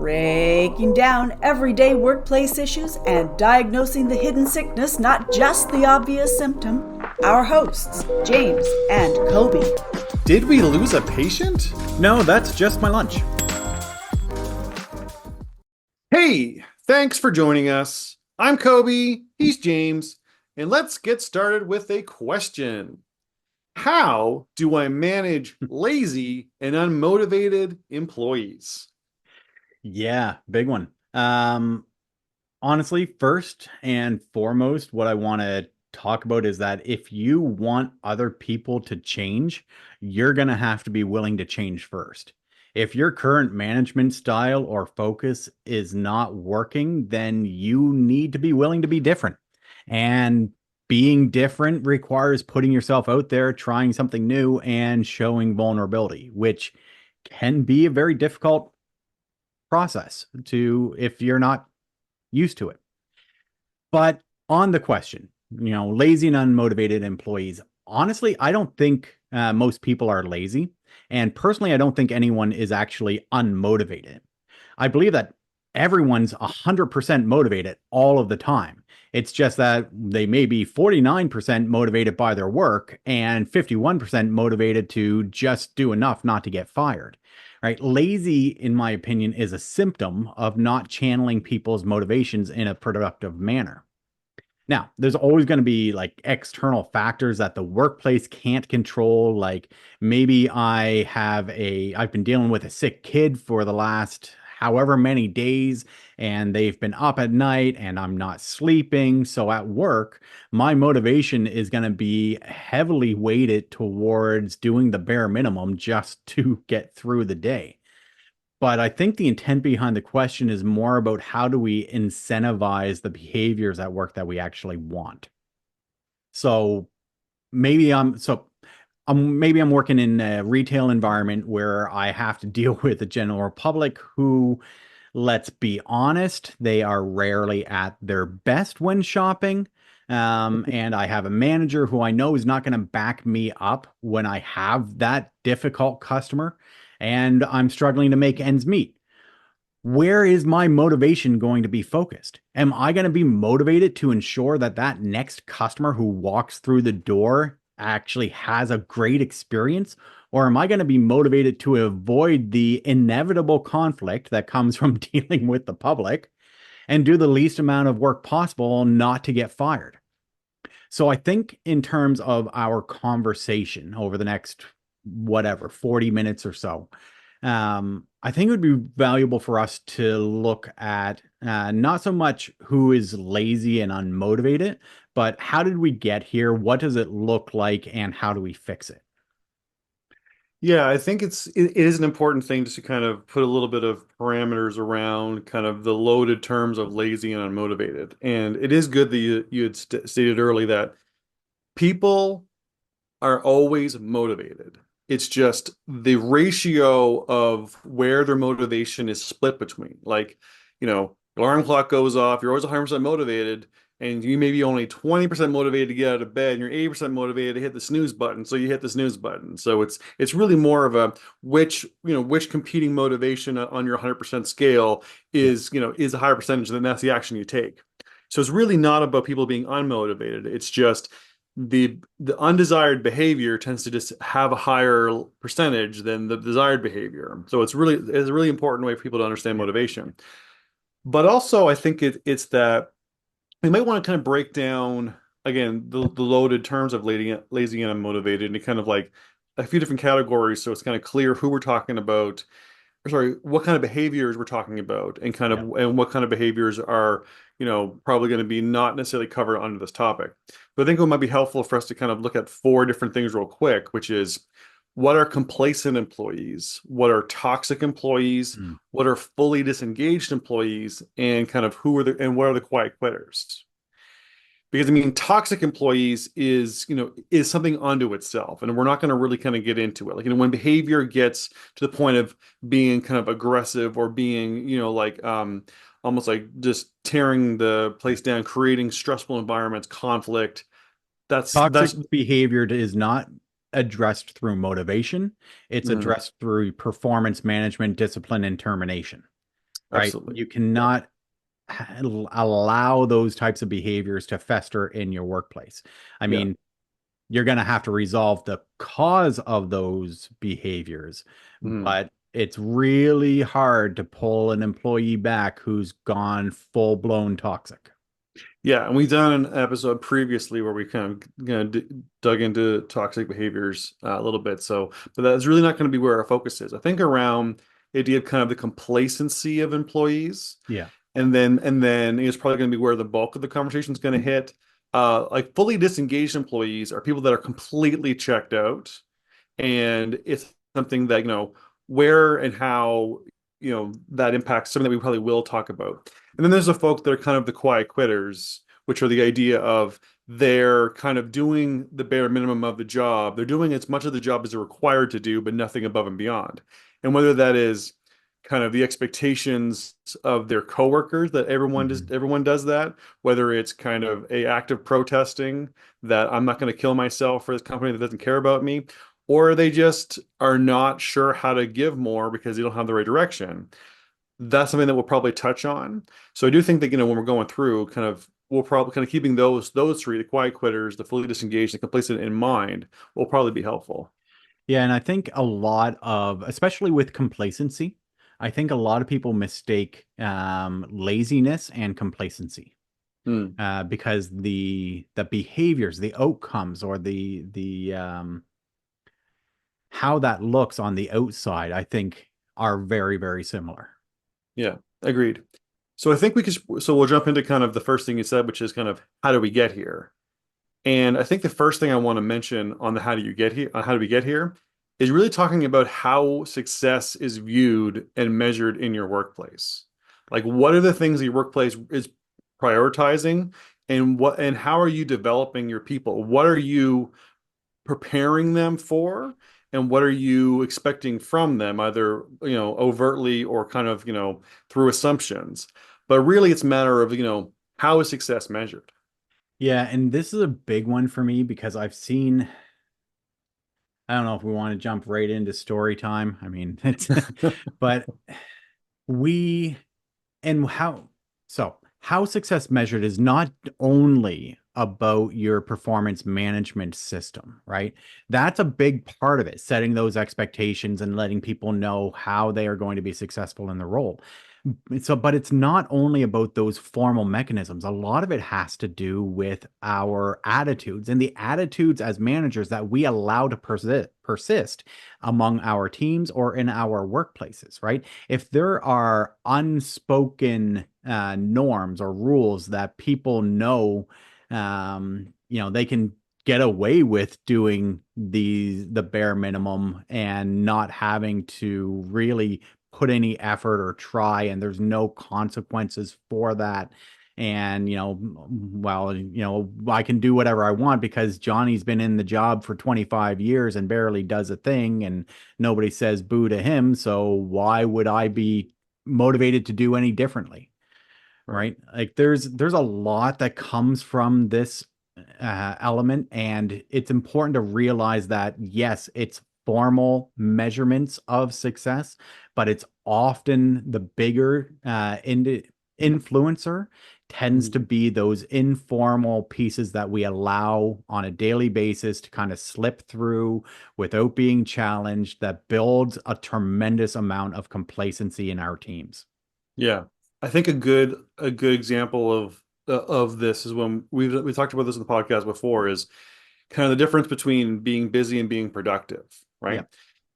breaking down everyday workplace issues and diagnosing the hidden sickness, not just the obvious symptom. Our hosts, James and Kobe. Did we lose a patient? No, that's just my lunch. Hey, thanks for joining us. I'm Kobe, he's James, and let's get started with a question. How do I manage lazy and unmotivated employees? Yeah, big one. Honestly, first and foremost, what I want to talk about is that if you want other people to change, you're going to have to be willing to change first. If your current management style or focus is not working, then you need to be willing to be different. And being different requires putting yourself out there, trying something new, and showing vulnerability, which can be a very difficult process to if you're not used to it. But on the question, lazy and unmotivated employees, honestly, I don't think most people are lazy. And personally, I don't think anyone is actually unmotivated. I believe that everyone's 100% motivated all of the time. It's just that they may be 49% motivated by their work and 51% motivated to just do enough not to get fired. Right? Lazy, in my opinion, is a symptom of not channeling people's motivations in a productive manner. Now, there's always going to be like external factors that the workplace can't control. Like maybe I've been dealing with a sick kid for the last however many days, and they've been up at night and I'm not sleeping. So at work, my motivation is going to be heavily weighted towards doing the bare minimum just to get through the day. But I think the intent behind the question is more about how do we incentivize the behaviors at work that we actually want. So maybe I'm working in a retail environment where I have to deal with the general public who, let's be honest, they are rarely at their best when shopping. And I have a manager who I know is not going to back me up when I have that difficult customer and I'm struggling to make ends meet. Where is my motivation going to be focused? Am I going to be motivated to ensure that that next customer who walks through the door actually has a great experience? Or am I going to be motivated to avoid the inevitable conflict that comes from dealing with the public and do the least amount of work possible not to get fired? So I think in terms of our conversation over the next, 40 minutes or so, I think it would be valuable for us to look at not so much who is lazy and unmotivated, but how did we get here? What does it look like? And how do we fix it? Yeah, I think it is an important thing just to kind of put a little bit of parameters around kind of the loaded terms of lazy and unmotivated. And it is good that you had stated early that people are always motivated. It's just the ratio of where their motivation is split between. Like, alarm clock goes off, you're always 100% motivated, and you may be only 20% motivated to get out of bed, and you're 80% motivated to hit the snooze button, so you hit the snooze button. So it's really more of a which competing motivation on your 100% scale is a higher percentage, then that's the action you take. So it's really not about people being unmotivated. It's just the undesired behavior tends to just have a higher percentage than the desired behavior. So it's a really important way for people to understand motivation. But also, I think it's that we might want to kind of break down again the loaded terms of lazy and unmotivated into kind of like a few different categories, so it's kind of clear who we're talking about, or sorry, what kind of behaviors we're talking about, and and what kind of behaviors are probably going to be not necessarily covered under this topic. But I think it might be helpful for us to kind of look at four different things real quick, which is what are complacent employees, what are toxic employees, what are fully disengaged employees, and kind of what are the quiet quitters. Because I mean, toxic employees is something unto itself, and we're not going to really kind of get into it. Like when behavior gets to the point of being kind of aggressive or being almost like just tearing the place down, creating stressful environments, conflict. Toxic behavior is not addressed through motivation. It's addressed through performance management, discipline, and termination. right? Absolutely. You Yeah. cannot allow those types of behaviors to fester in your workplace. I Yeah. mean, you're going to have to resolve the cause of those behaviors, Mhm. but it's really hard to pull an employee back who's gone full blown toxic. Yeah, and we've done an episode previously where we kind of dug into toxic behaviors a little bit. So, but that's really not going to be where our focus is. I think around the idea of kind of the complacency of employees, Yeah. and then it's probably going to be where the bulk of the conversation is going to hit. Like fully disengaged employees are people that are completely checked out, and it's something that where and how that impacts something that we probably will talk about. And then there's the folks that are kind of the quiet quitters, which are the idea of they're kind of doing the bare minimum of the job. They're doing as much of the job as they're required to do, but nothing above and beyond. And whether that is kind of the expectations of their coworkers that Mhm. everyone does that, whether it's kind of a active protesting that I'm not going to kill myself for this company that doesn't care about me, or they just are not sure how to give more because they don't have the right direction. That's something that we'll probably touch on. So I do think that, when we're going through kind of, we'll probably kind of keeping those three, the quiet quitters, the fully disengaged, the complacent in mind, will probably be helpful. Yeah, and I think a lot of, especially with complacency, I think a lot of people mistake laziness and complacency, Hmm. because the behaviors, the outcomes, or the how that looks on the outside, I think are very, very similar. Yeah, agreed. So I think so we'll jump into kind of the first thing you said, which is kind of how do we get here? And I think the first thing I want to mention on the how do you get here, on how do we get here, is really talking about how success is viewed and measured in your workplace. Like, what are the things that your workplace is prioritizing, and how are you developing your people? What are you preparing them for, and what are you expecting from them, either overtly or kind of through assumptions? But really, it's a matter of how is success measured? Yeah, and this is a big one for me because I've seen, I don't know if we want to jump right into story time. I mean, it's, but we and how so how success measured is not only about your performance management system, right? That's a big part of it, setting those expectations and letting people know how they are going to be successful in the role. So, but it's not only about those formal mechanisms. A lot of it has to do with our attitudes and the attitudes as managers that we allow to persist among our teams or in our workplaces, right? If there are unspoken norms or rules that people know, they can get away with doing the bare minimum and not having to really put any effort or try, and there's no consequences for that. And well, I can do whatever I want because Johnny's been in the job for 25 years and barely does a thing, and nobody says boo to him, so why would I be motivated to do any differently? Right. Right? Like there's a lot that comes from this element, and it's important to realize that yes, it's formal measurements of success, but it's often the bigger influencer tends to Mhm. be those informal pieces that we allow on a daily basis to kind of slip through without being challenged, that builds a tremendous amount of complacency in our teams. Yeah, I think a good example of this is when we talked about this in the podcast before, is kind of the difference between being busy and being productive, Yeah. right?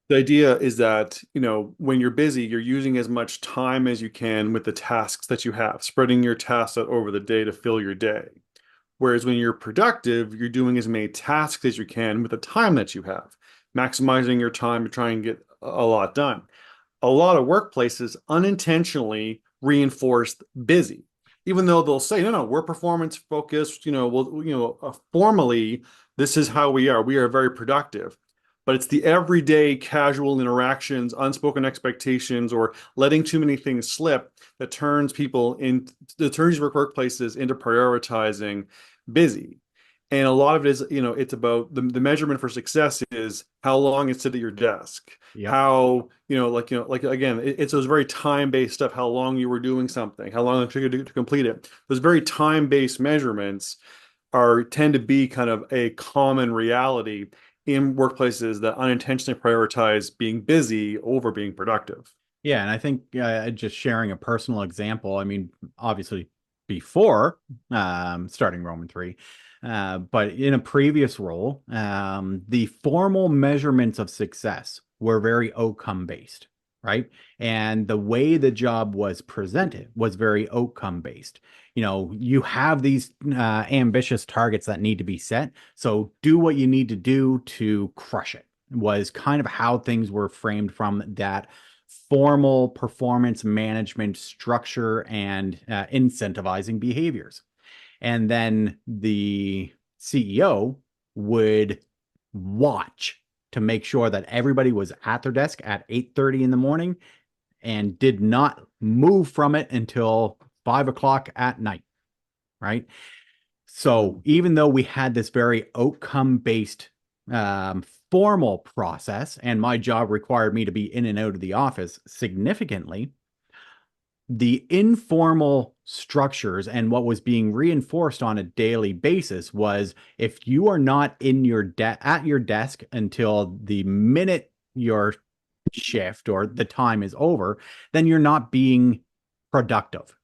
The idea is that, when you're busy, you're using as much time as you can with the tasks that you have, spreading your tasks out over the day to fill your day. Whereas when you're productive, you're doing as many tasks as you can with the time that you have, maximizing your time to try and get a lot done. A lot of workplaces unintentionally reinforce busy, even though they'll say, no, no, we're performance focused. Formally, this is how we are. We are very productive. But it's the everyday casual interactions, unspoken expectations, or letting too many things slip that turns these workplaces into prioritizing busy. And a lot of it is, it's about the measurement for success is how long it sit at your desk, Yep. how, like again, it's those very time-based stuff, how long you were doing something, how long it took you to complete it. Those very time-based measurements tend to be kind of a common reality in workplaces that unintentionally prioritize being busy over being productive. Yeah, and I think just sharing a personal example, I mean, obviously before starting Roman 3, but in a previous role, the formal measurements of success were very outcome based, right? And the way the job was presented was very outcome based. You have these ambitious targets that need to be set, so do what you need to do to crush it, was kind of how things were framed from that formal performance management structure and incentivizing behaviors. And then the CEO would watch to make sure that everybody was at their desk at 8:30 in the morning and did not move from it until 5 o'clock at night, right? So even though we had this very outcome based um, formal process, and my job required me to be in and out of the office significantly, the informal structures and what was being reinforced on a daily basis was if you are not in at your desk until the minute your shift or the time is over, then you're not being productive.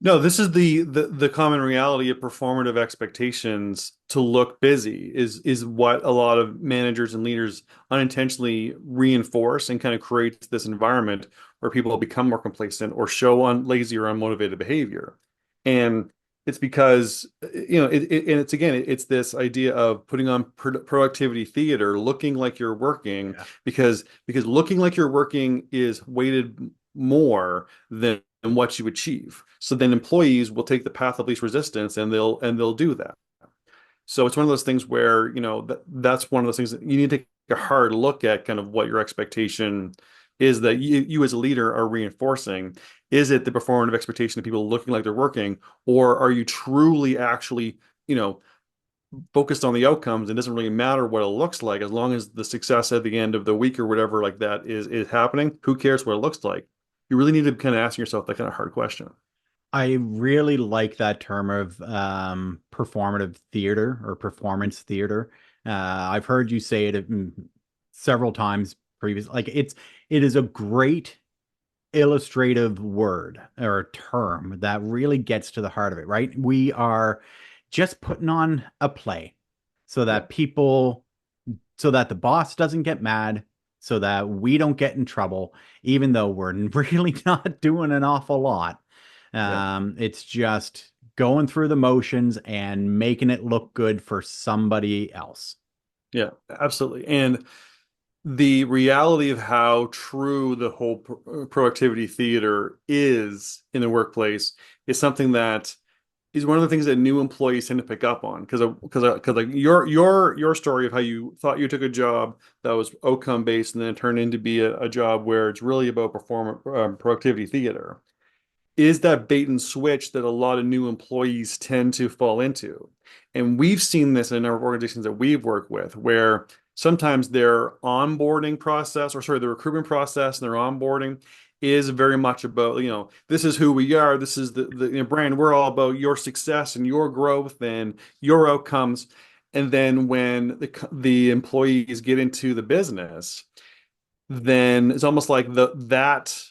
No, this is the common reality of performative expectations to look busy is what a lot of managers and leaders unintentionally reinforce and kind of creates this environment where people become more complacent or show on lazy or unmotivated behavior. And it's because and it's again it's this idea of putting on productivity theater, looking like you're working Yeah. because looking like you're working is weighted more than what you achieve. So then employees will take the path of least resistance and they'll do that. So it's one of those things where, that's one of those things that you need to take a hard look at kind of what your expectation is that you as a leader are reinforcing. Is it the performative expectation of people looking like they're working, or are you truly actually, you know, focused on the outcomes and it doesn't really matter what it looks like as long as the success at the end of the week or whatever like that is happening? Who cares what it looks like? You really need to kind of ask yourself that kind of hard question. I really like that term of performative theater or performance theater. I've heard you say it several times previously. Like it is a great illustrative word or term that really gets to the heart of it, right? We are just putting on a play so Yeah. that so that the boss doesn't get mad, so that we don't get in trouble, even though we're really not doing an awful lot. Yeah. It's just going through the motions and making it look good for somebody else. Yeah, absolutely. And the reality of how true the whole productivity theater is in the workplace is something that is one of the things that new employees tend to pick up on because like your story of how you thought you took a job that was outcome based and then it turned into be a job where it's really about productivity theater is that bait and switch that a lot of new employees tend to fall into. And we've seen this in our organizations that we've worked with, where sometimes their onboarding process, or sorry, the recruitment process and their onboarding is very much about, this is who we are, this is the brand, we're all about your success and your growth and your outcomes. And then when the employees get into the business, then it's almost like that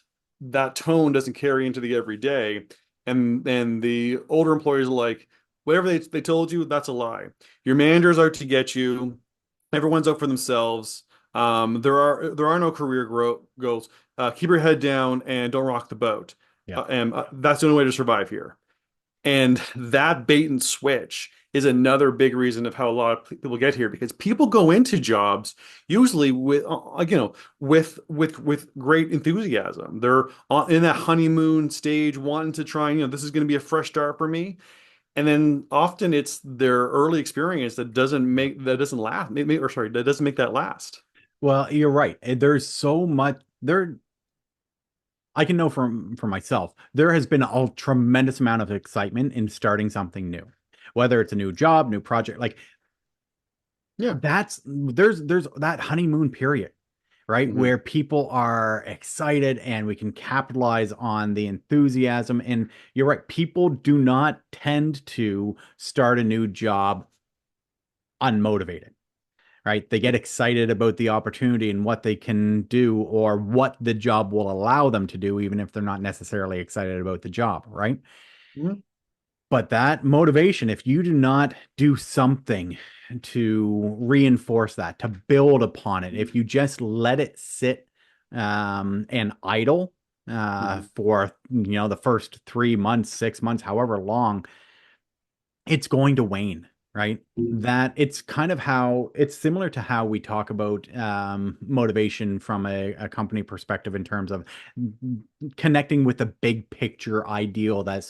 tone doesn't carry into the everyday. And then the older employers are like, whatever they told you, that's a lie. Your managers are to get you. Everyone's out for themselves. There are no career goals. Keep your head down and don't rock the boat. Yeah. And that's the only way to survive here. And that bait and switch is another big reason of how a lot of people get here because people go into jobs usually with with great enthusiasm. They're in that honeymoon stage, wanting to try, this is going to be a fresh start for me. And then often it's their early experience that doesn't last, or sorry, that doesn't make that last. Well, you're right. There's so much there. I can know from myself, there has been a tremendous amount of excitement in starting something new, whether it's a new job, new project. Like Yeah. There's that honeymoon period, right? Hmm. Where people are excited and we can capitalize on the enthusiasm. And you're right, people do not tend to start a new job unmotivated, right? They get excited about the opportunity and what they can do or what the job will allow them to do, even if they're not necessarily excited about the job, right? Hmm. But that motivation, if you do not do something to reinforce that, to build upon it, if you just let it sit and idle Hmm. for the first 3 months, 6 months, however long, it's going to wane, right? That it's kind of how it's similar to how we talk about motivation from a company perspective in terms of connecting with the big picture ideal that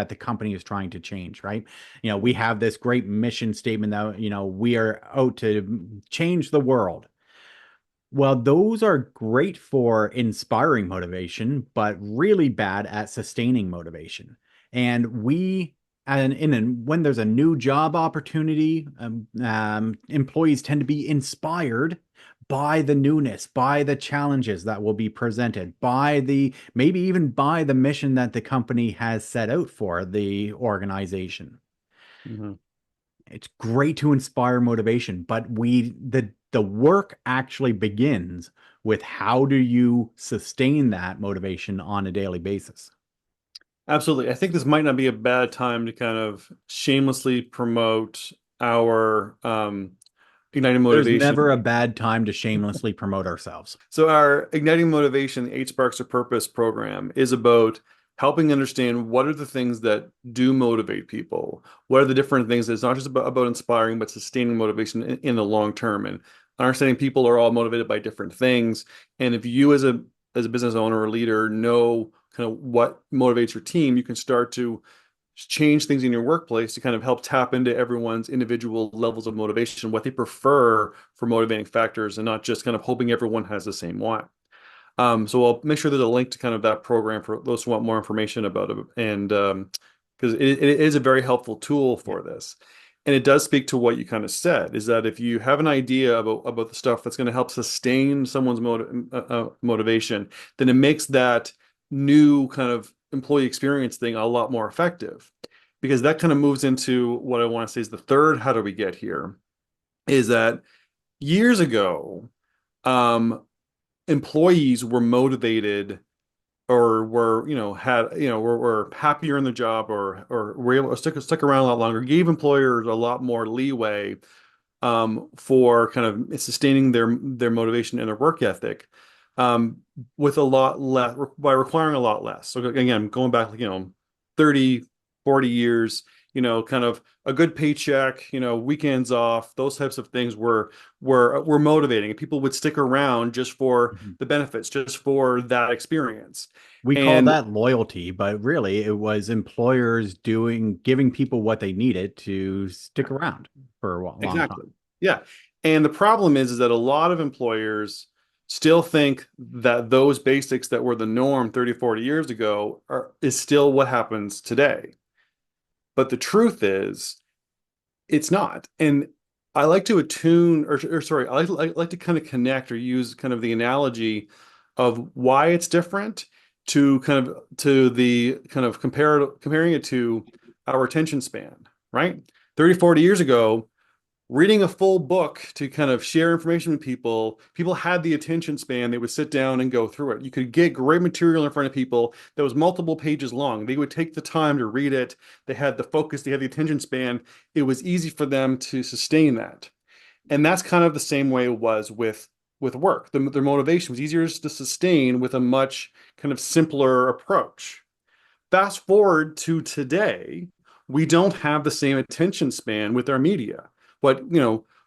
the company is trying to change, right? We have this great mission statement that, we are out to change the world. Well, those are great for inspiring motivation, but really bad at sustaining motivation. And when there's a new job opportunity, employees tend to be inspired by the newness, by the challenges that will be presented, maybe even by the mission that the company has set out for the organization. Hmm. It's great to inspire motivation, but the work actually begins with how do you sustain that motivation on a daily basis. Absolutely. I think this might not be a bad time to kind of shamelessly promote our Igniting There's Motivation. never a bad time to shamelessly promote ourselves. So our Igniting Motivation, 8 Sparks of Purpose program is about helping understand what are the things that do motivate people. What are the different things? It's not just about inspiring, but sustaining motivation in the long term. And understanding people are all motivated by different things. And if you as a business owner or leader know kind of what motivates your team, you can start to change things in your workplace to kind of help tap into everyone's individual levels of motivation, what they prefer for motivating factors, and not just kind of hoping everyone has the same one. So I'll make sure there's a link to kind of that program for those who want more information about it. And because it is a very helpful tool Yeah. for this. And it does speak to what you kind of said, is that if you have an idea about the stuff that's going to help sustain someone's motivation, then it makes that new kind of employee experience thing a lot more effective. Because that kind of moves into what I want to say is the third, how do we get here? Is that years ago, um, employees were motivated or were had were happier in the job or were able to stick around a lot longer, gave employers a lot more leeway for kind of sustaining their motivation and their work ethic, um, with a lot less by requiring a lot less. So again, going back 30, 40 years, kind of a good paycheck, weekends off, those types of things were motivating, and people would stick around just for Mhm. the benefits, just for that experience. We call And that loyalty, but really it was employers giving people what they needed to stick around for a long time. exactly. Yeah. And the problem is that a lot of employers still think that those basics that were the norm 30, 40 years ago is still what happens today. But the truth is, it's not. And I like to attune, or sorry, I like to kind of connect or use kind of the analogy of why it's different to the kind of comparing it to our attention span, right? 30, 40 years ago, reading a full book to kind of share information with people had the attention span. They would sit down and go through it. You could get great material in front of people that was multiple pages long. They would take the time to read it. They had the focus, they had the attention span. It was easy for them to sustain that. And that's kind of the same way it was with work. Their motivation was easier to sustain with a much kind of simpler approach. Fast forward to today, we don't have the same attention span with our media. But,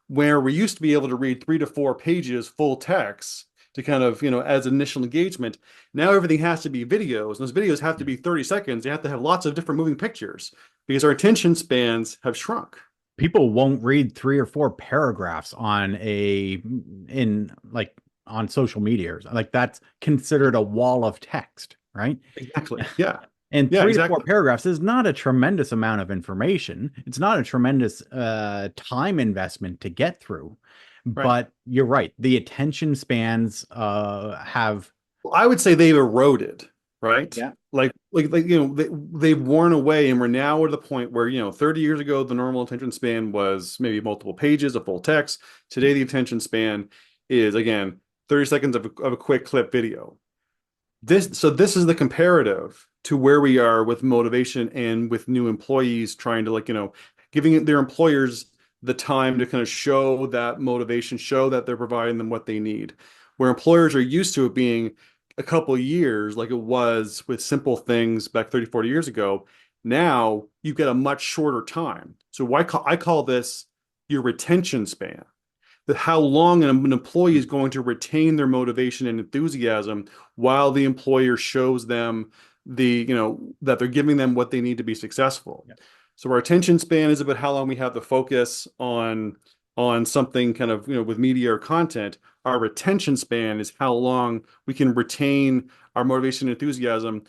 where we used to be able to read 3 to 4 pages full text to kind of, as initial engagement, now everything has to be videos. And those videos have to Yeah. be 30 seconds. They have to have lots of different moving pictures because our attention spans have shrunk. People won't read 3 or 4 paragraphs in like on social media. Like that's considered a wall of text, right? Exactly. Yeah. And Yeah, 3 to 4 exactly. paragraphs is not a tremendous amount of information. It's not a tremendous time investment to get through. Right. But you're right. The attention spans have. Well, I would say they've eroded, right? Yeah. Like they've worn away, and we're now at the point where 30 years ago the normal attention span was maybe multiple pages of full text. Today the attention span is again 30 seconds of a quick clip video. This is the comparative to where we are with motivation and with new employees trying to giving their employers the time to kind of show that motivation, show that they're providing them what they need. Where employers are used to it being a couple of years like it was with simple things back 30, 40 years ago. Now you've got a much shorter time. So I call this your retention span, that how long an employee is going to retain their motivation and enthusiasm while the employer shows them that they're giving them what they need to be successful. Yeah. So our attention span is about how long we have the focus on something kind of with media or content. Our retention span is how long we can retain our motivation and enthusiasm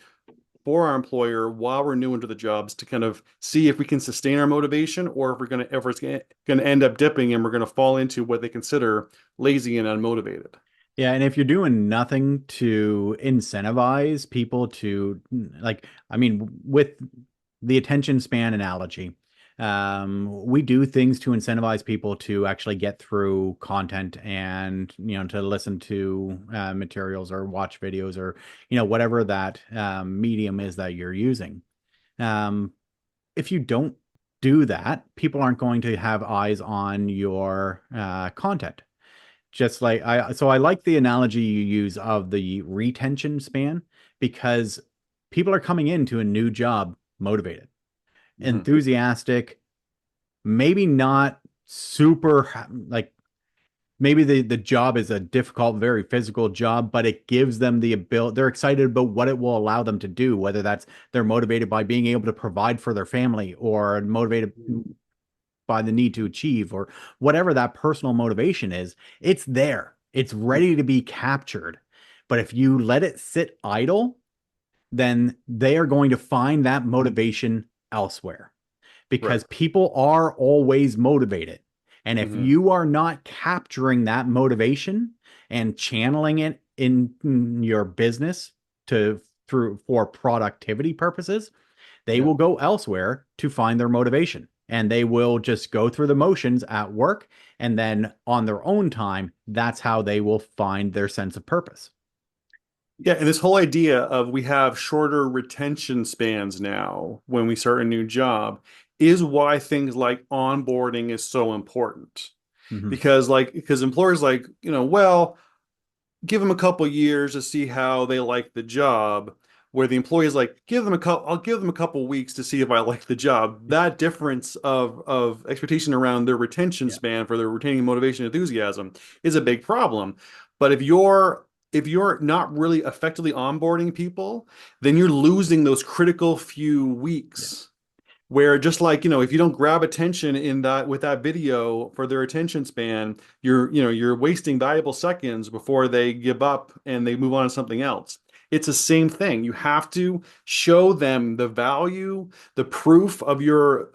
for our employer while we're new into the jobs, to kind of see if we can sustain our motivation, or if it's going to end up dipping and we're going to fall into what they consider lazy and unmotivated. Yeah, and if you're doing nothing to incentivize people to, like, I mean, with the attention span analogy, we do things to incentivize people to actually get through content and, to listen to materials or watch videos or, whatever that medium is that you're using. Um, if you don't do that, people aren't going to have eyes on your content. Just like I like the analogy you use of the retention span, because people are coming into a new job motivated, Mhm. enthusiastic, maybe not super like, maybe the job is a difficult, very physical job, but it gives them the ability. They're excited about what it will allow them to do, whether that's they're motivated by being able to provide for their family, or motivated by the need to achieve, or whatever that personal motivation is. It's there. It's ready to be captured. But if you let it sit idle, then they are going to find that motivation elsewhere, Right. because people are always motivated. And if Hmm. you are not capturing that motivation and channeling it in your business to through for productivity purposes, they Yeah. will go elsewhere to find their motivation, and they will just go through the motions at work, and then on their own time, that's how they will find their sense of purpose. Yeah, and this whole idea of we have shorter retention spans now when we start a new job is why things like onboarding is so important. Mm-hmm. Because employers well, give them a couple years to see how they like the job, where the employee is like, I'll give them a couple weeks to see if I like the job. That difference of expectation around their retention Yeah. span for their retaining motivation and enthusiasm is a big problem. But if you're not really effectively onboarding people, then you're losing those critical few Yeah. weeks where, just like if you don't grab attention in that with that video for their attention span, you're wasting valuable seconds before they give up and they move on to something else. It's the same thing. You have to show them the value, the proof of your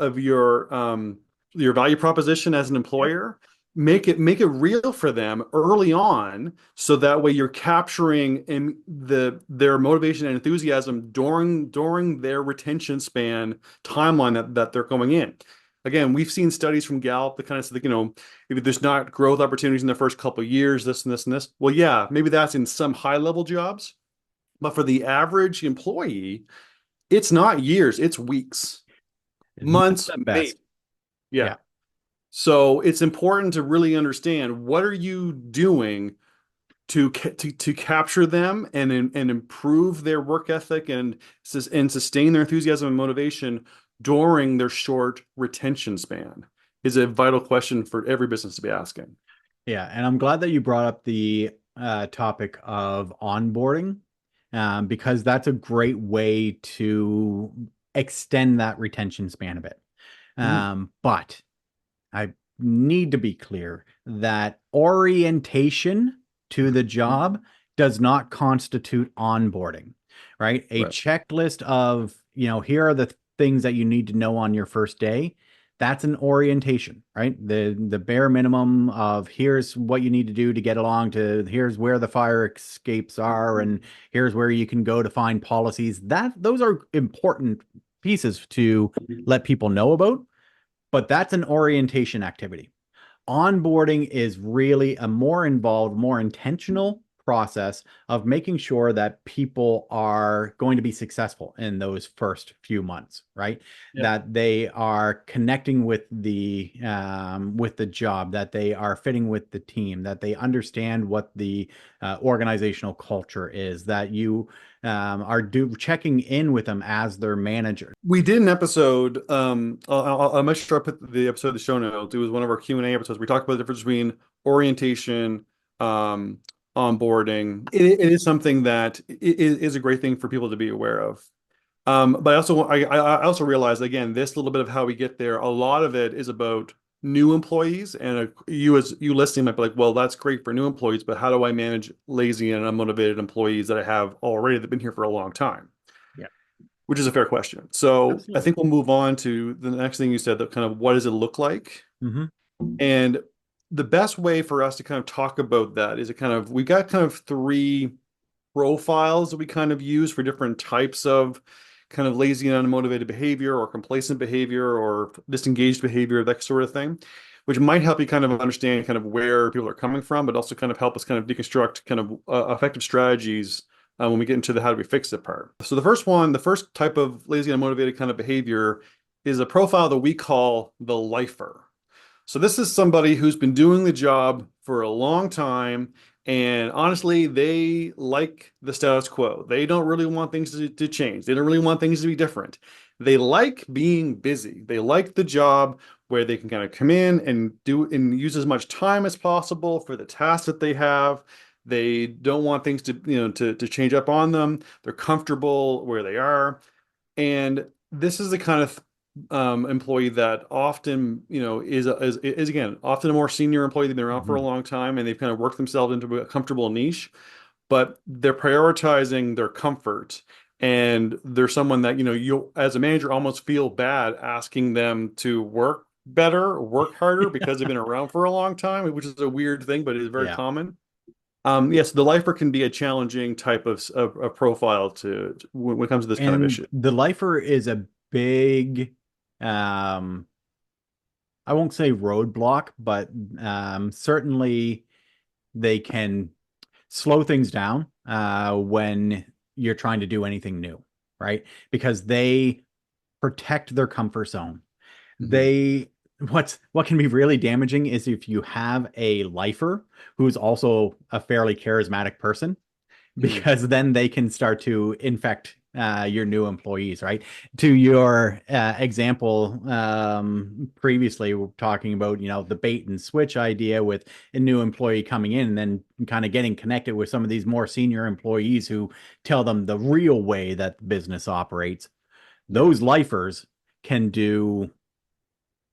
value proposition as an Yeah. employer. Make it real for them early on, so that way you're capturing their motivation and enthusiasm during their retention span timeline that they're going in. Again, we've seen studies from Gallup that kind of say, if there's not growth opportunities in the first couple of years, this and this and this. Well, yeah, maybe that's in some high level jobs, but for the average employee, it's not years, it's weeks, Months months, at maybe. best. Yeah. Yeah. So it's important to really understand, what are you doing to capture them and improve their work ethic and sustain their enthusiasm and motivation during their short retention span, is a vital question for every business to be asking. Yeah. And I'm glad that you brought up the topic of onboarding, because that's a great way to extend that retention span a bit. Mhm. But I need to be clear that orientation to the job does not constitute onboarding. right? A Right. checklist of, here are the things that you need to know on your first day. That's an orientation, right? The bare minimum of here's what you need to do to get along, to here's where the fire escapes are, and here's where you can go to find policies. Those are important pieces to let people know about, but that's an orientation activity. Onboarding is really a more involved, more intentional process of making sure that people are going to be successful in those first few months, right? Yeah. That they are connecting with the job, that they are fitting with the team, that they understand what the organizational culture is, that you are checking in with them as their manager. We did an episode. I'll make sure I put the episode in the show notes. It was one of our Q&A episodes. We talked about the difference between orientation, um, onboarding. It is something that is a great thing for people to be aware of. But I also realized again, this little bit of how we get there. A lot of it is about new employees, and you listening might be like, well, that's great for new employees, but how do I manage lazy and unmotivated employees that I have already that've been here for a long time? Yeah, Which is a fair question. So I absolutely. think we'll move on to the next thing you said, that kind of what does it look like? Hmm. And the best way for us to kind of talk about that is we got kind of three profiles that we kind of use for different types of kind of lazy and unmotivated behavior or complacent behavior or disengaged behavior, that sort of thing, which might help you kind of understand kind of where people are coming from, but also kind of help us kind of deconstruct kind of effective strategies when we get into the how do we fix it part. So the first type of lazy and unmotivated kind of behavior is a profile that we call the lifer. So this is somebody who's been doing the job for a long time, and honestly, they like the status quo. They don't really want things to change. They don't really want things to be different. They like being busy. They like the job where they can kind of come in and do and use as much time as possible for the tasks that they have. They don't want things to change up on them. They're comfortable where they are. And this is the kind of employee that often, is again often a more senior employee. They've been around for a Hmm. long time and they've kind of worked themselves into a comfortable niche, but they're prioritizing their comfort. And they're someone that, you as a manager almost feel bad asking them to work better, work harder because they've been around for a long time, which is a weird thing, but it is very Yeah. common. Yes, the lifer can be a challenging type of profile when it comes to this kind of And issue. the lifer is a big, um, I won't say roadblock, but certainly they can slow things down when you're trying to do anything new, right? Because they protect their comfort zone. Mhm. They what can be really damaging is if you have a lifer who's also a fairly charismatic person, Mhm. because then they can start to infect your new employees, right? To your example previously, we're talking about, the bait and switch idea with a new employee coming in and then kind of getting connected with some of these more senior employees who tell them the real way that the business operates. Yeah. Those lifers can do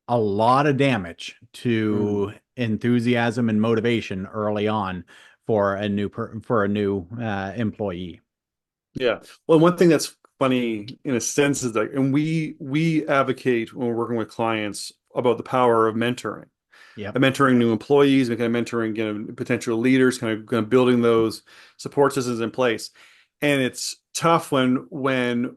a lot of damage Mhm. to enthusiasm and motivation early on for a new employee. Yeah. Well, one thing that's funny in a sense is that, and we advocate when we're working with clients about the power of mentoring. Yep. Mentoring new employees and kind of mentoring, potential leaders, kind of building those support systems in place. And it's tough when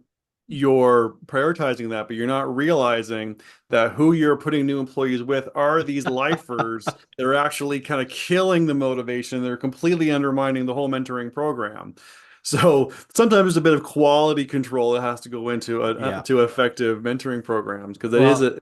you're prioritizing that, but you're not realizing that who you're putting new employees with are these lifers that are actually kind of killing the motivation. They're completely undermining the whole mentoring program. So sometimes there's a bit of quality control that has to go into Yeah. to effective mentoring programs because it is Well, a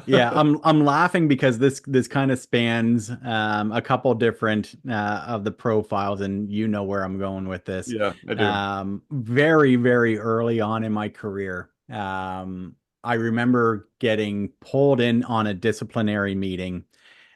yeah, I'm laughing because this kind of spans a couple different of the profiles, and you know where I'm going with this. yeah, I do. Very, very early on in my career, I remember getting pulled in on a disciplinary meeting,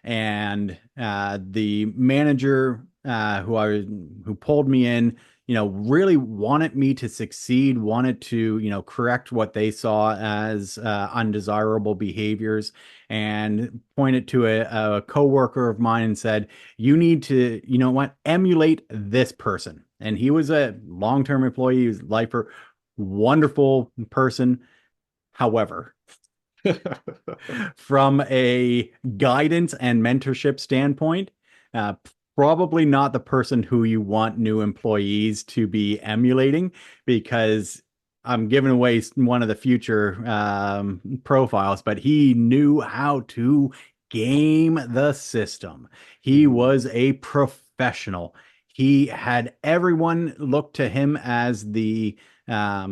and the manager who pulled me in, really wanted me to succeed, wanted to, correct what they saw as undesirable behaviors, and pointed to a coworker of mine and said, you need to, emulate this person. And he was a long-term employee, he was a lifer, wonderful person. However, from a guidance and mentorship standpoint, uh, probably not the person who you want new employees to be emulating, because I'm giving away one of the future profiles, but he knew how to game the system. He Mhm. was a professional. He had everyone look to him as the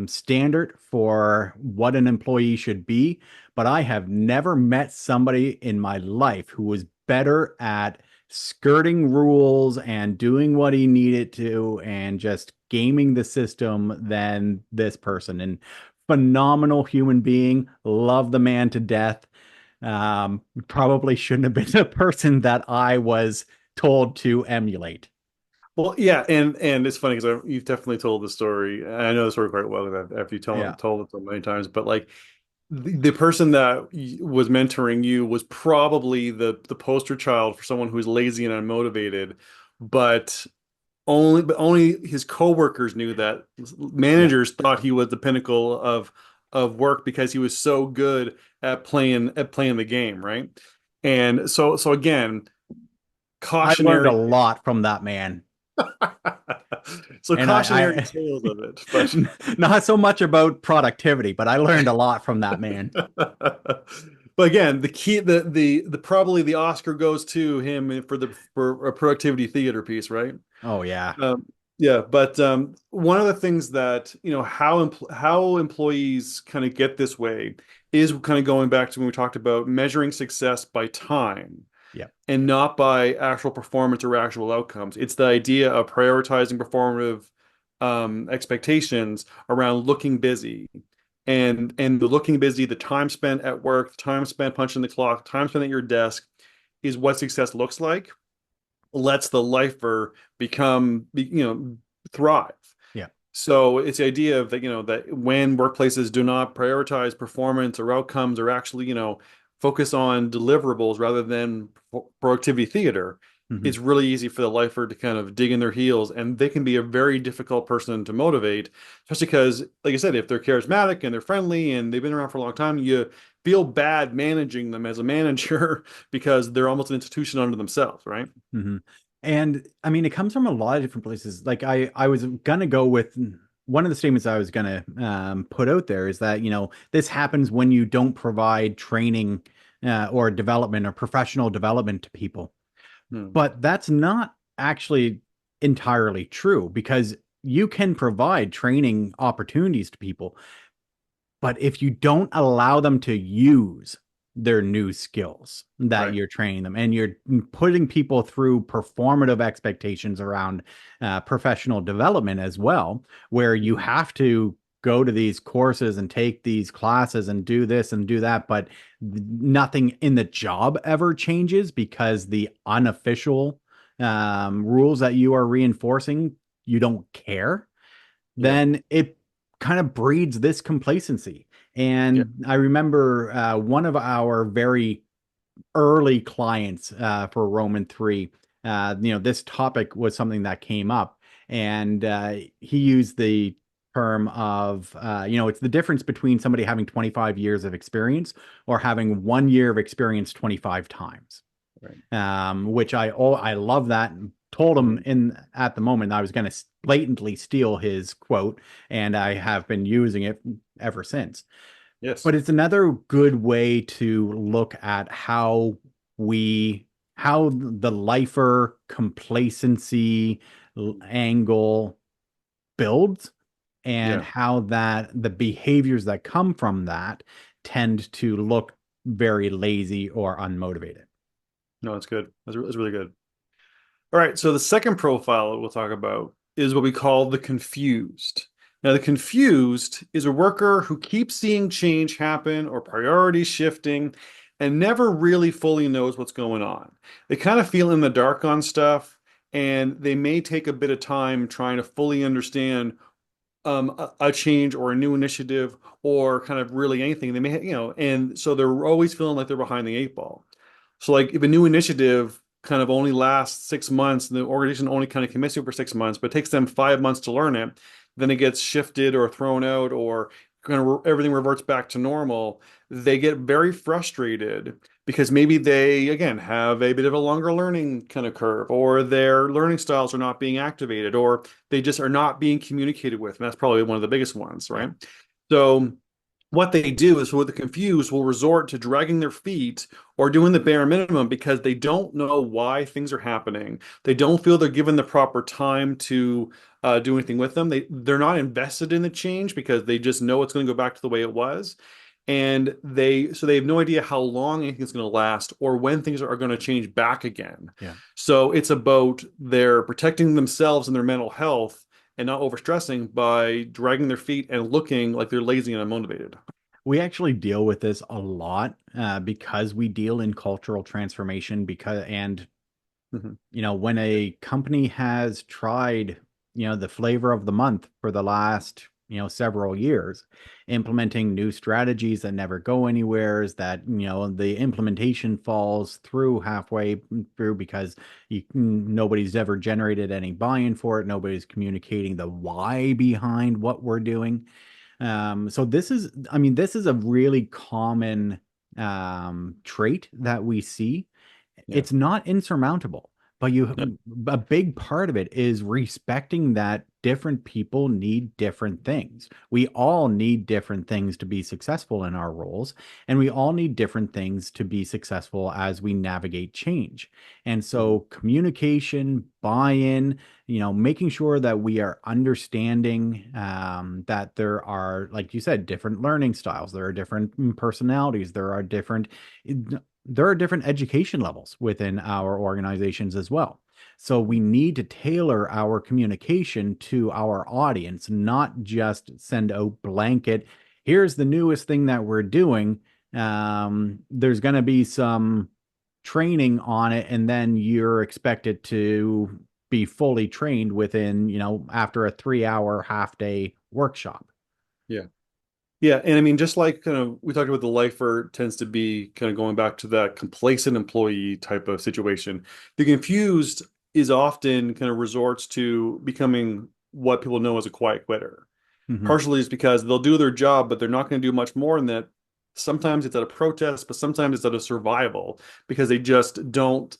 standard for what an employee should be, but I have never met somebody in my life who was better at skirting rules and doing what he needed to and just gaming the system than this person. And phenomenal human being, love the man to death. Probably shouldn't have been a person that I was told to emulate. Well, yeah, and it's funny because you've definitely told the story. I know the story quite well after you Yeah. told it so many times. But like the person that was mentoring you was probably the poster child for someone who's lazy and unmotivated, but only his coworkers knew that. Yeah. Managers thought he was the pinnacle of work because he was so good at playing the game, right? And so again, I learned a cautionary. lot from that man. So And cautionary I tales of it, but not so much about productivity, but I learned a lot from that man. but again, the key, the probably the Oscar goes to him for a productivity theater piece, right? Oh yeah. Um, yeah, but one of the things that how employees kind of get this way is kind of going back to when we talked about measuring success by time Yeah. and not by actual performance or actual outcomes. It's the idea of prioritizing performative expectations around looking busy. And the looking busy, the time spent at work, the time spent punching the clock, time spent at your desk is what success looks like. Lets the lifer thrive. Yeah. So it's the idea of that, that when workplaces do not prioritize performance or outcomes or actually, focus on deliverables rather than productivity theater, Hmm. it's really easy for the lifer to kind of dig in their heels and they can be a very difficult person to motivate, especially because, like I said, if they're charismatic and they're friendly and they've been around for a long time, you feel bad managing them as a manager because they're almost an institution unto themselves, right? Hmm. And I mean, it comes from a lot of different places. Like I was gonna go with one of the statements I was gonna put out there is that, this happens when you don't provide training or development or professional development to people. Hmm. But that's not actually entirely true, because you can provide training opportunities to people. But if you don't allow them to use their new skills that Right. you're training them, and you're putting people through performative expectations around professional development as well, where you Mhm. have to go to these courses and take these classes and do this and do that, but nothing in the job ever changes because the unofficial rules that you are reinforcing, you don't care, Yeah. then it kind of breeds this complacency. Yeah. And I remember one of our very early clients for Roman 3, this topic was something that came up, and he used the term of, it's the difference between somebody having 25 years of experience or having 1 year of experience 25 times, Right. which I love that. And told him Mhm. in at the moment I was going to blatantly steal his quote, and I have been using it ever since. Yes. But it's another good way to look at how the lifer complacency angle builds, and Yeah. how that the behaviors that come from that tend to look very lazy or unmotivated. No, that's good. That's really good. All right. So the second profile that we'll talk about is what we call the confused. Now, the confused is a worker who keeps seeing change happen or priorities shifting and never really fully knows what's going on. They kind of feel in the dark on stuff and they may take a bit of time trying to fully understand a change or a new initiative or kind of really anything. They may, and so they're always feeling like they're behind the eight ball. So like if a new initiative kind of only lasts 6 months, and the organization only kind of commits to it for 6 months, but it takes them 5 months to learn it, then it gets shifted or thrown out or kind of everything reverts back to normal. They get very frustrated because maybe they, again, have a bit of a longer learning kind of curve, or their learning styles are not being activated, or they just are not being communicated with. And that's probably one of the biggest ones, right? So what they do is, with the confused, will resort to dragging their feet or doing the bare minimum because they don't know why things are happening. They don't feel they're given the proper time to do anything with them. They're not invested in the change because they just know it's going to go back to the way it was. And they have no idea how long anything's going to last or when things are going to change back again. Yeah. So it's about their protecting themselves and their mental health and not overstressing by dragging their feet and looking like they're lazy and unmotivated. We actually deal with this a lot because we deal in cultural transformation Mhm. when a company has tried, the flavor of the month for the last, several years, implementing new strategies that never go anywhere, is that, the implementation falls through halfway through because nobody's ever generated any buy-in for it. Nobody's communicating the why behind what we're doing. So this is a really common trait that we see. Yeah. It's not insurmountable, but a big part of it is respecting that different people need different things. We all need different things to be successful in our roles, and we all need different things to be successful as we navigate change. And so communication, buy-in, making sure that we are understanding that there are, like you said, different learning styles, there are different personalities, there are different education levels within our organizations as well. So we need to tailor our communication to our audience, not just send out blanket, here's the newest thing that we're doing. There's going to be some training on it, and then you're expected to be fully trained within, after a 3-hour half day workshop. Yeah. Yeah, and I mean, just like kind of we talked about, the lifer tends to be kind of going back to that complacent employee type of situation. The confused is often kind of resorts to becoming what people know as a quiet quitter. Mhm. Partially is because they'll do their job, but they're not going to do much more than that. Sometimes it's out of protest, but sometimes it's out of survival because they just don't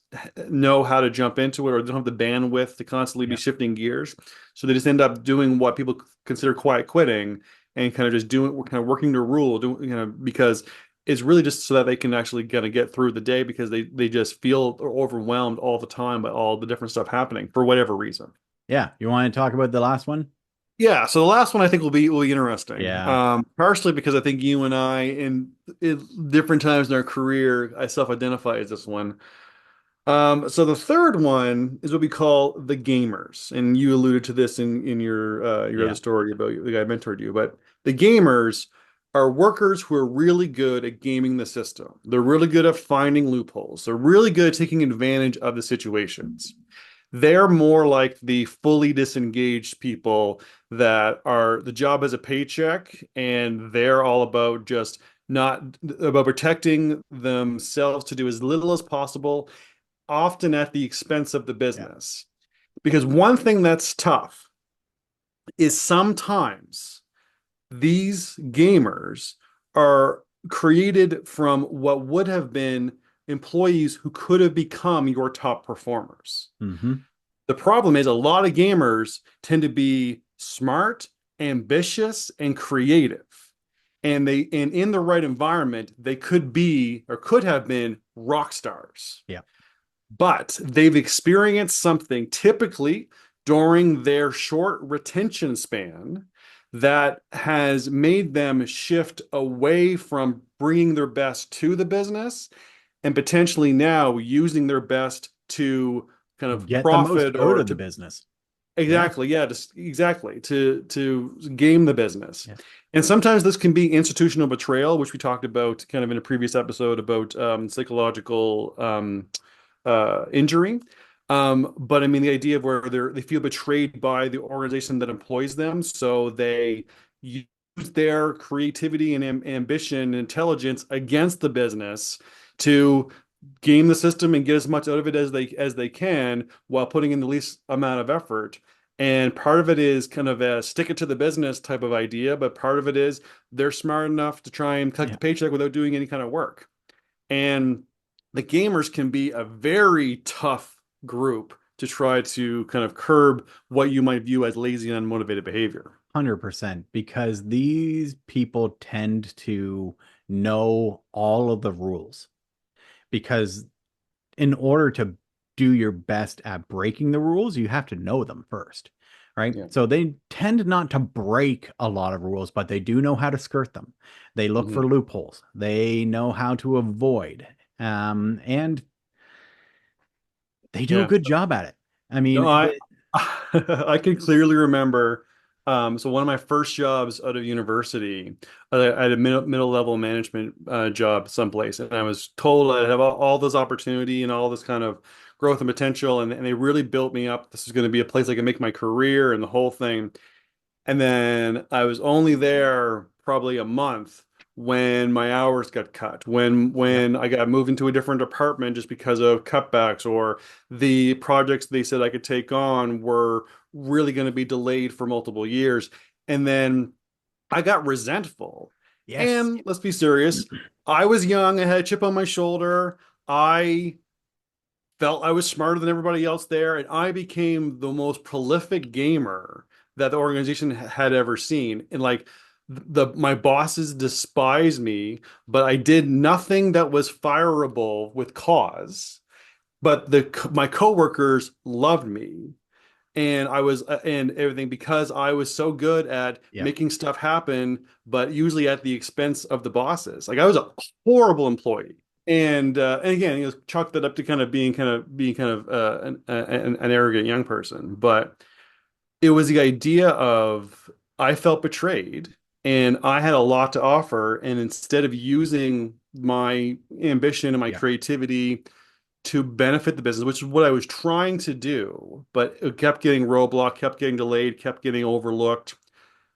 know how to jump into it, or don't have the bandwidth to constantly be Yeah. shifting gears. So they just end up doing what people consider quiet quitting, and kind of just kind of working the rule, because it's really just so that they can actually kind of get through the day, because they just feel overwhelmed all the time by all the different stuff happening for whatever reason. Yeah. You want to talk about the last one? Yeah, so the last one I think will be interesting. Yeah. Partially because I think you and I, in different times in our career, I self-identify as this one. So the third one is what we call the gamers, and you alluded to this in your other Yeah. story about the guy who mentored you. But the gamers are workers who are really good at gaming the system. They're really good at finding loopholes. They're really good at taking advantage of the situations. They're more like the fully disengaged people that are, the job as a paycheck, and they're all about just not about protecting themselves to do as little as possible, often at the expense of the Yeah. business. Because one thing that's tough is sometimes these gamers are created from what would have been employees who could have become your top performers. Hmm. The problem is, a lot of gamers tend to be smart, ambitious, and creative. And in the right environment, they could be, or could have been, rock stars. Yeah. But they've experienced something, typically during their short retention span, that has made them shift away from bringing their best to the business, and potentially now using their best to kind of Get the most profit, out or of the to, business. Yeah. exactly, yeah, just exactly, to game the business. Yeah. And sometimes this can be institutional betrayal, which we talked about kind of in a previous episode about psychological injury. But I mean, the idea of where they feel betrayed by the organization that employs them, so they use their creativity and ambition and intelligence against the business to game the system and get as much out of it as they can while putting in the least amount of effort. And part of it is kind of a stick it to the business type of idea, but part of it is they're smart enough to try and collect Yeah, the paycheck without doing any kind of work. And the gamers can be a very tough group to try to kind of curb what you might view as lazy and unmotivated behavior. 100%, because these people tend to know all of the rules. Because in order to do your best at breaking the rules, you have to know them first, right? Yeah. So they tend not to break a lot of rules, but they do know how to skirt them. They look Mhm. for loopholes. They know how to avoid, and they do a Yeah. good job at it. I No, mean, I can clearly remember. So one of my first jobs out of university, I had a middle level management job someplace, and I was told I'd have all this opportunity and all this kind of growth and potential, and they really built me up. This is going to be a place I can make my career and the whole thing. And then I was only there probably a month when my hours got cut, yep, when I got moved into a different department just because of cutbacks, or the projects they said I could take on were really going to be delayed for multiple years. And then I got resentful. yes, And let's be serious, I was young, I had a chip on my shoulder. I felt I was smarter than everybody else there, and I became the most prolific gamer that the organization had ever seen. And like the my bosses despised me, but I did nothing that was fireable with cause. But my coworkers loved me, and I was and everything because I was so good at yep. making stuff happen, but usually at the expense of the bosses. Like I was a horrible employee. And again, chalk that up to being kind of an arrogant young person. But it was the idea of I felt betrayed and I had a lot to offer. And instead of using my ambition and my Yeah. creativity to benefit the business, which is what I was trying to do, but it kept getting roadblocked, kept getting delayed, kept getting overlooked.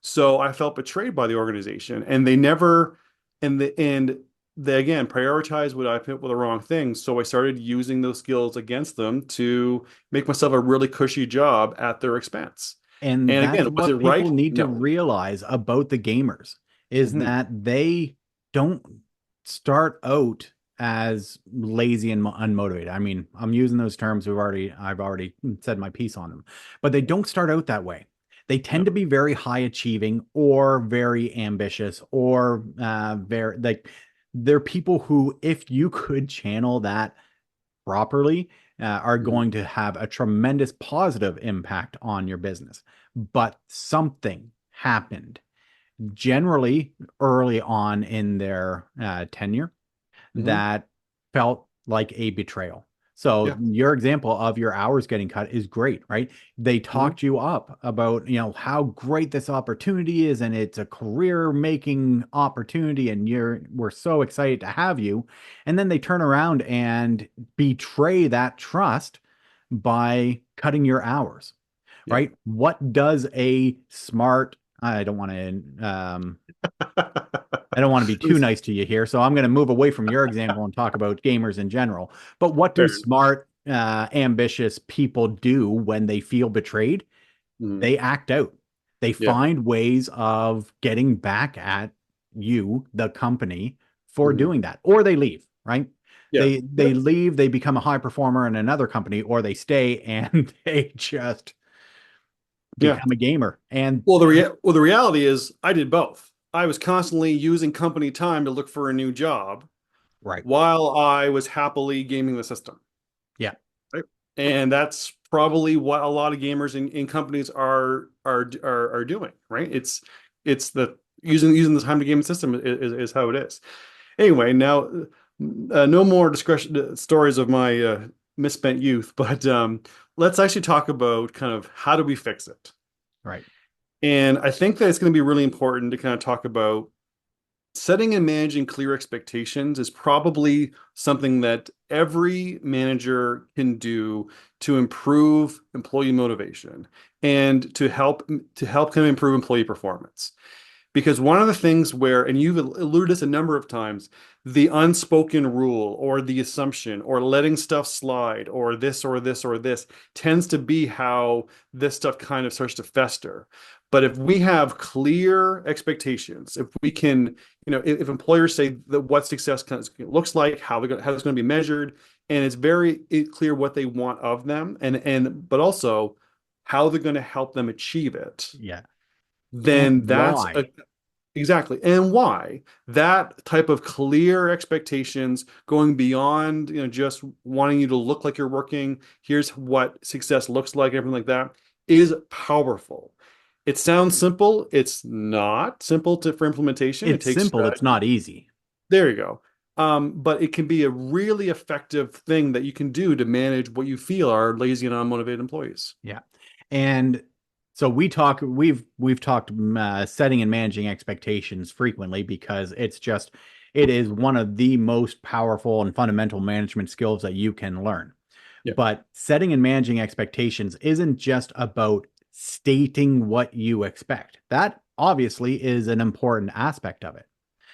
So I felt betrayed by the organization, and they never, and they again prioritized what I put with the wrong things. So I started using those skills against them to make myself a really cushy job at their expense. And And that's again, was it what people right? need to No. realize about the gamers is Hmm. that they don't start out as lazy and unmotivated. I mean, I'm using those terms I've already said my piece on them, but they don't start out that way. They tend No. to be very high achieving or very ambitious or very like they're people who, if you could channel that properly, are Hmm. going to have a tremendous positive impact on your business. But something happened generally early on in their tenure Hmm. that felt like a betrayal. So Yeah. your example of your hours getting cut is great, right? They Hmm. talked you up about, how great this opportunity is and it's a career making opportunity and we're so excited to have you. And then they turn around and betray that trust by cutting your hours, Yeah. right? What does a smart I don't want to be It too was nice to you here, so I'm going to move away from your example and talk about gamers in general. But what do fair. smart, ambitious people do when they feel betrayed? Mhm. They act out. They Yeah. find ways of getting back at you, the company, for Hmm. doing that, or they leave, right? Yeah. They Yep. leave, they become a high performer in another company, or they stay and they just Yeah. become a gamer. And Well, the reality is I did both. I was constantly using company time to look for a new job right, while I was happily gaming the system. yeah, Right. And that's probably what a lot of gamers in companies are doing, right? It's the using the time to game the system is how it is. Anyway, now no more discretion stories of my misspent youth, but let's actually talk about kind of how do we fix it. right, And I think that it's going to be really important to kind of talk about. setting and managing clear expectations is probably something that every manager can do to improve employee motivation and to help them improve employee performance. Because one of the things where, and you've alluded to this a number of times, the unspoken rule or the assumption or letting stuff slide or this or this or this tends to be how this stuff kind of starts to fester. But if we have clear expectations, if we can, if employers say that what success looks like, how it's going to be measured, and it's very clear what they want of them, and but also how they're going to help them achieve it, Yeah. And then that's why? exactly. And why? That type of clear expectations going beyond, just wanting you to look like you're working, here's what success looks like, everything like that, is powerful. It sounds simple. It's not simple for implementation. It It's takes simple, it's strategy. not easy. There you go. But it can be a really effective thing that you can do to manage what you feel are lazy and unmotivated employees. Yeah. And so we've talked setting and managing expectations frequently because it is one of the most powerful and fundamental management skills that you can learn. Yeah. But setting and managing expectations isn't just about stating what you expect. That obviously is an important aspect of it.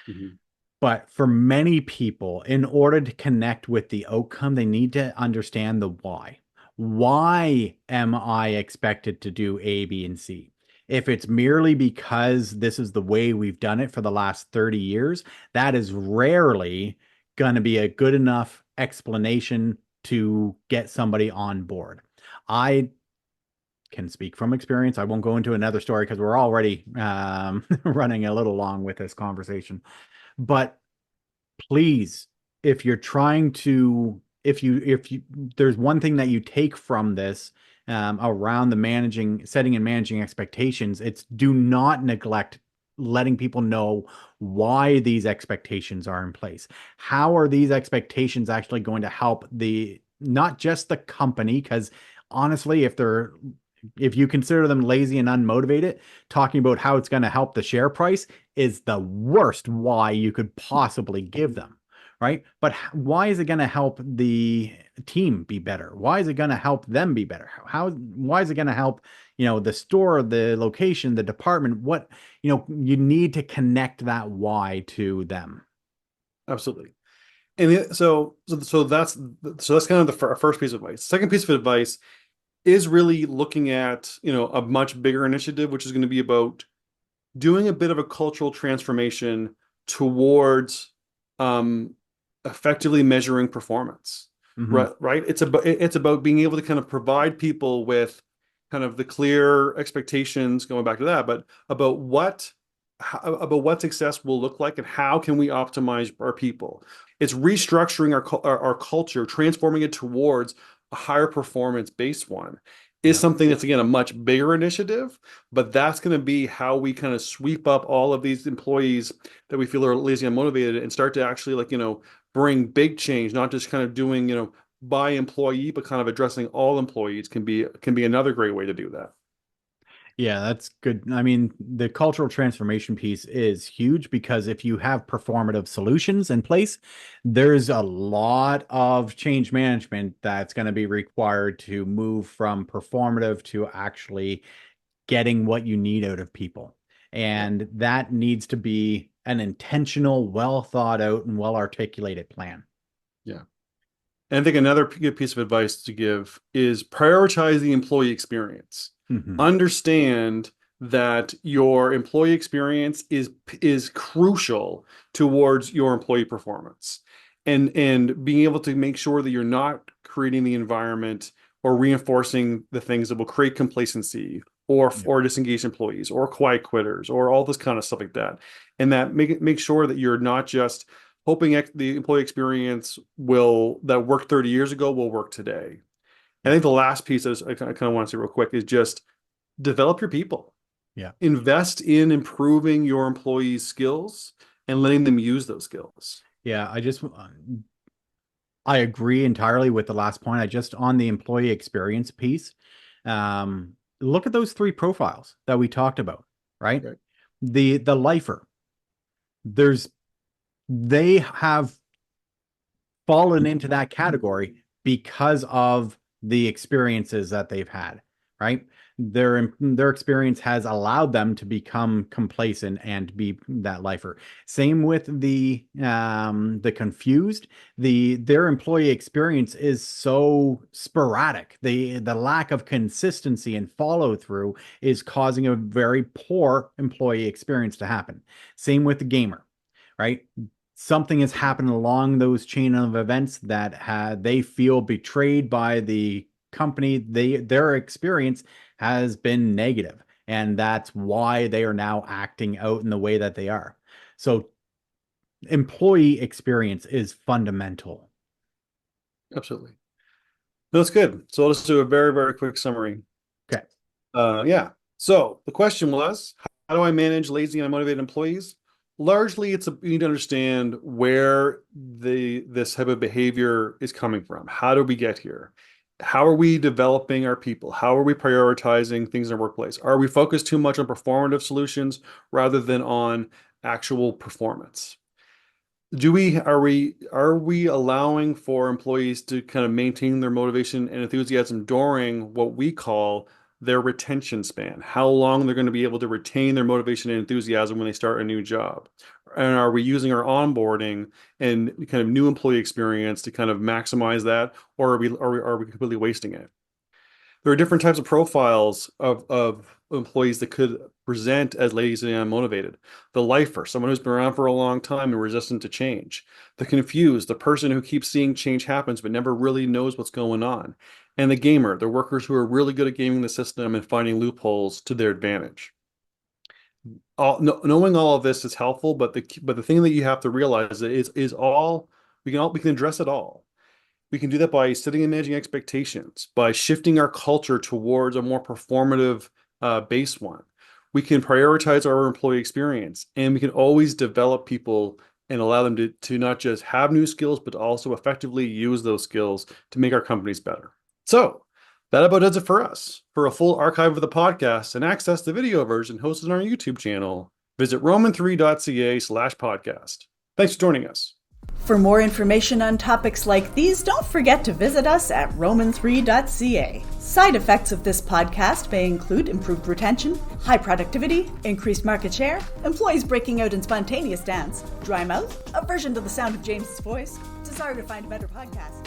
Mhm. But for many people, in order to connect with the outcome, they need to understand the why. Why am I expected to do A, B, and C? If it's merely because this is the way we've done it for the last 30 years, that is rarely going to be a good enough explanation to get somebody on board. I can speak from experience. I won't go into another story because we're already running a little long with this conversation. But please, if you're trying to, if you, there's one thing that you take from this around the setting and managing expectations, it's do not neglect letting people know why these expectations are in place. How are these expectations actually going to help not just the company? Because honestly, if you consider them lazy and unmotivated, talking about how it's going to help the share price is the worst why you could possibly give them, right? But why is it going to help the team be better? Why is it going to help them be better? Why is it going to help, the store, the location, the department? You need to connect that why to them. Absolutely. And so that's kind of the first piece of advice. Second piece of advice is really looking at, a much bigger initiative, which is going to be about doing a bit of a cultural transformation towards effectively measuring performance. Hmm. Right. It's about being able to kind of provide people with kind of the clear expectations, going back to that, but about what success will look like and how can we optimize our people. It's restructuring our culture, transforming it towards a higher performance based one is Yeah. something that's again a much bigger initiative, but that's going to be how we kind of sweep up all of these employees that we feel are lazy and motivated and start to actually bring big change, not just kind of doing by employee, but kind of addressing all employees can be another great way to do that. Yeah, that's good. I mean, the cultural transformation piece is huge because if you have performative solutions in place, there's a lot of change management that's going to be required to move from performative to actually getting what you need out of people. Yeah. And that needs to be an intentional, well thought out, and well articulated plan. Yeah. And I think another good piece of advice to give is prioritize the employee experience. Hmm. Understand that your employee experience is crucial towards your employee performance. And being able to make sure that you're not creating the environment or reinforcing the things that will create complacency Yeah. or disengaged employees or quiet quitters or all this kind of stuff like that. And that make sure that you're not just hoping the employee experience that worked 30 years ago will work today. I Yeah. think the last piece I kind of want to say real quick is just develop your people. Yeah. Invest in improving your employees' skills and letting them use those skills. Yeah. I agree entirely with the last point. I just on the employee experience piece, look at those three profiles that we talked about, right? Right. The lifer. they have fallen into that category because of the experiences that they've had, right? Their experience has allowed them to become complacent and be that lifer. Same with the confused. Their employee experience is so sporadic. The lack of consistency and follow through is causing a very poor employee experience to happen. Same with the gamer, right? Something has happened along those chain of events that they feel betrayed by the company. Their experience has been negative, and that's why they are now acting out in the way that they are. So employee experience is fundamental. Absolutely. That's good. So I'll just do a very, very quick summary. Okay. Yeah. So the question was, how do I manage lazy and unmotivated employees? Largely, you need to understand where this type of behavior is coming from. How do we get here? How are we developing our people? How are we prioritizing things in our workplace? Are we focused too much on performative solutions rather than on actual performance? Are we allowing for employees to kind of maintain their motivation and enthusiasm during what we call their retention span, how long they're going to be able to retain their motivation and enthusiasm when they start a new job? And are we using our onboarding and kind of new employee experience to kind of maximize that, or are we completely wasting it? There are different types of profiles of employees that could present as lazy and unmotivated. The lifer, someone who's been around for a long time and resistant to change. The confused, the person who keeps seeing change happens but never really knows what's going on. And the gamer, the workers who are really good at gaming the system and finding loopholes to their advantage. Knowing all of this is helpful, but the thing that you have to realize is all we can address it all. We can do that by setting and managing expectations, by shifting our culture towards a more performative base one. We can prioritize our employee experience, and we can always develop people and allow them to not just have new skills, but also effectively use those skills to make our companies better. So that about does it for us. For a full archive of the podcast and access the video version hosted on our YouTube channel, visit roman3.ca/podcast. Thanks for joining us. For more information on topics like these, don't forget to visit us at roman3.ca. Side effects of this podcast may include improved retention, high productivity, increased market share, employees breaking out in spontaneous dance, dry mouth, aversion to the sound of James's voice, desire to find a better podcast.